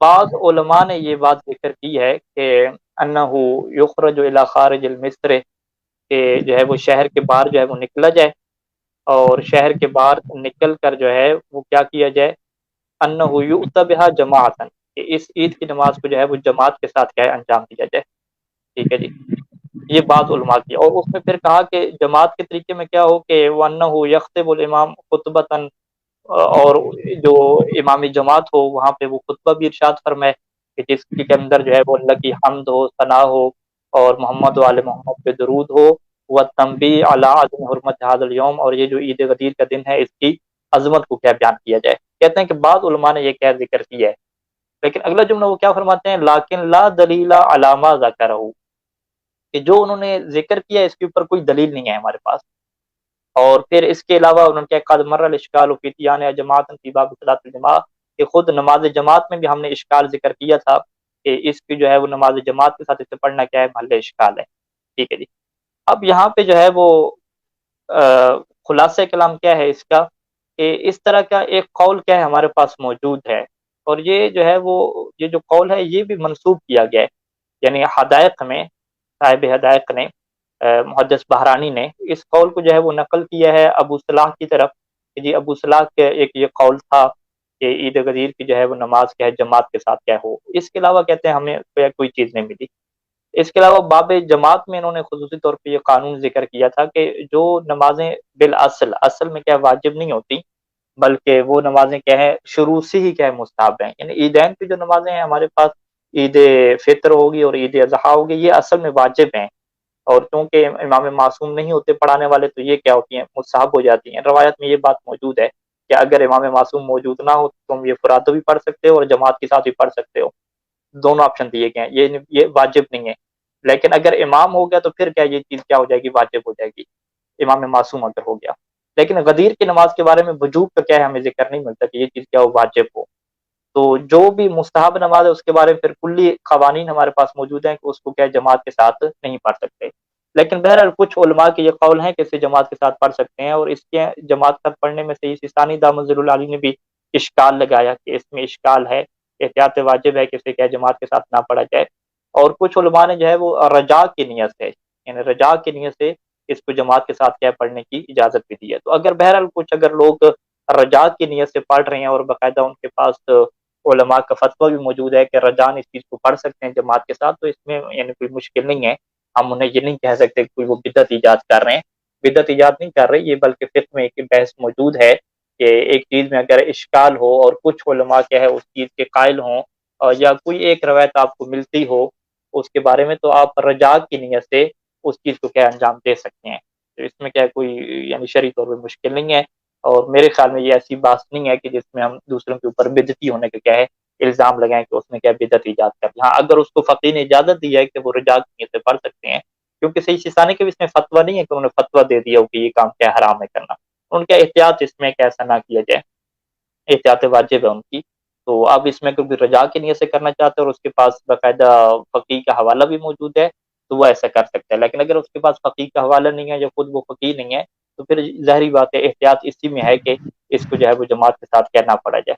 بعض علماء نے یہ بات ذکر کی ہے کہ انہو یخرج الی خارج المصر، کہ جو ہے وہ شہر کے باہر جو ہے وہ نکلا جائے، اور شہر کے باہر نکل کر جو ہے وہ کیا کیا جائے، انہو یؤتی بہا جماعتا، کہ اس عید کی نماز کو جو ہے وہ جماعت کے ساتھ کیا ہے انجام دیا جائے، ٹھیک ہے جی، یہ بات علماء کی، اور اس میں پھر کہا کہ جماعت کے طریقے میں کیا ہو کہ وَأَنَّهُ يَخْطِبُ الْإِمَامُ خُطْبَةً، اور جو امام جماعت ہو وہاں پہ وہ خطبہ بھی ارشاد فرمائے کہ جس کے اندر جو ہے وہ اللہ کی حمد ہو، ثنا ہو، اور محمد و آل محمد پہ درود ہو، وَالتَّنبِيهُ عَلَىٰ عَظْمِ حُرْمَةِ هَٰذَا الْيَوْمِ، اور یہ جو عید غدیر کا دن ہے اس کی عظمت کو کیا بیان کیا جائے۔ کہتے ہیں کہ بعض علماء نے یہ کیا ذکر کیا ہے، لیکن اگلا جملہ وہ کیا فرماتے ہیں، لیکن لا دلیل علی ما ذکرہ، کہ جو انہوں نے ذکر کیا اس کے اوپر کوئی دلیل نہیں ہے ہمارے پاس، اور پھر اس کے علاوہ انہوں نے کیا قد مر الاشکال فی تیان جماعت فی باب صلاۃ الجماعہ، کہ خود نماز جماعت میں بھی ہم نے اشکال ذکر کیا تھا کہ اس کی جو ہے وہ نماز جماعت کے ساتھ اسے پڑھنا کیا ہے، محل اشکال ہے، ٹھیک ہے جی۔ اب یہاں پہ جو ہے وہ خلاصہ کلام کیا ہے اس کا، کہ اس طرح کا ایک قول کیا ہے ہمارے پاس موجود ہے، اور یہ جو ہے وہ یہ جو قول ہے یہ بھی منسوب کیا گیا ہے، یعنی حدائق میں صاحب حدائق نے محدث بہرانی نے اس قول کو جو ہے وہ نقل کیا ہے ابو صلاح کی طرف، کہ جی ابو صلاح کے ایک یہ قول تھا کہ عید غدیر کی جو ہے وہ نماز کیا ہے جماعت کے ساتھ کیا ہو، اس کے علاوہ کہتے ہیں ہمیں کوئی چیز نہیں ملی۔ اس کے علاوہ باب جماعت میں انہوں نے خصوصی طور پہ یہ قانون ذکر کیا تھا کہ جو نمازیں بالاصل اصل میں کیا واجب نہیں ہوتی، بلکہ وہ نمازیں کیا ہے شروع سے ہی کیا ہے مستحب ہیں، یعنی عیدین کی جو نمازیں ہیں ہمارے پاس، عید فطر ہوگی اور عید اضحیٰ ہوگی، یہ اصل میں واجب ہیں، اور چونکہ امام معصوم نہیں ہوتے پڑھانے والے تو یہ کیا ہوتی ہیں مستحب ہو جاتی ہیں۔ روایت میں یہ بات موجود ہے کہ اگر امام معصوم موجود نہ ہو تو تم یہ فرادہ بھی پڑھ سکتے ہو اور جماعت کے ساتھ بھی پڑھ سکتے ہو، دونوں آپشن دیے گئے ہیں، یہ واجب نہیں ہے، لیکن اگر امام ہو گیا تو پھر کیا یہ چیز کیا ہو جائے گی، واجب ہو جائے گی، امام معصوم اگر ہو گیا۔ لیکن غدیر کی نماز کے بارے میں وجوب کا کیا ہے ہمیں ذکر نہیں ملتا کہ یہ چیز کیا ہو واجب ہو، تو جو بھی مستحب نماز ہے اس کے بارے میں پھر کلی قوانین ہمارے پاس موجود ہیں کہ اس کو کیا جماعت کے ساتھ نہیں پڑھ سکتے، لیکن بہرحال کچھ علماء کے یہ قول ہیں کہ اسے جماعت کے ساتھ پڑھ سکتے ہیں، اور اس کے جماعت کے ساتھ پڑھنے میں سے سیستانی دامن ظل العالی نے بھی اشکال لگایا کہ اس میں اشکال ہے، احتیاط واجب ہے کہ اسے کیا جماعت کے ساتھ نہ پڑھا جائے، اور کچھ علماء نے جو ہے وہ رجا کی نیت سے، یعنی رجا کی نیت سے اس کو جماعت کے ساتھ کیا پڑھنے کی اجازت بھی دی ہے۔ تو اگر بہرحال کچھ اگر لوگ رجا کی نیت سے پڑھ رہے ہیں اور باقاعدہ ان کے پاس علماء کا فتویٰ بھی موجود ہے کہ رجان اس چیز کو پڑھ سکتے ہیں جماعت کے ساتھ، تو اس میں یعنی کوئی مشکل نہیں ہے، ہم انہیں یہ نہیں کہہ سکتے کہ کوئی وہ بدعت ایجاد کر رہے ہیں، بدعت ایجاد نہیں کر رہے یہ، بلکہ فقہ میں ایک بحث موجود ہے کہ ایک چیز میں اگر اشکال ہو اور کچھ علماء کیا ہے اس چیز کے قائل ہوں، یا کوئی ایک روایت آپ کو ملتی ہو اس کے بارے میں، تو آپ رجا کی نیت سے اس چیز کو کیا انجام دے سکتے ہیں، تو اس میں کیا کوئی یعنی شرعی طور پہ مشکل نہیں ہے، اور میرے خیال میں یہ ایسی بات نہیں ہے کہ جس میں ہم دوسروں کے اوپر بدعتی ہونے کا کیا ہے الزام لگائیں کہ اس نے کیا بدعت ایجاد کر دی۔ ہاں اگر اس کو فقیہ نے اجازت دی ہے کہ وہ رجا کی نیت سے پڑھ سکتے ہیں، کیونکہ صحیح سیستانی کے بھی اس میں فتویٰ نہیں ہے کہ انہوں نے فتویٰ دے دیا ہو کہ یہ کام کیا حرام ہے کرنا، ان کا احتیاط اس میں کیسا نہ کیا جائے، احتیاط واجب ہے ان کی، تو اب اس میں کوئی رجا کی نیت سے کرنا چاہتے ہیں اور اس کے پاس باقاعدہ فقیہ کا حوالہ بھی موجود ہے تو وہ ایسا کر سکتا ہے، لیکن اگر اس کے پاس فقیہ کا حوالہ نہیں ہے یا خود وہ فقیہ نہیں ہے تو پھر ظاہری بات ہے احتیاط اسی میں ہے کہ اس کو جو ہے وہ جماعت کے ساتھ کیا نہ پڑھا جائے۔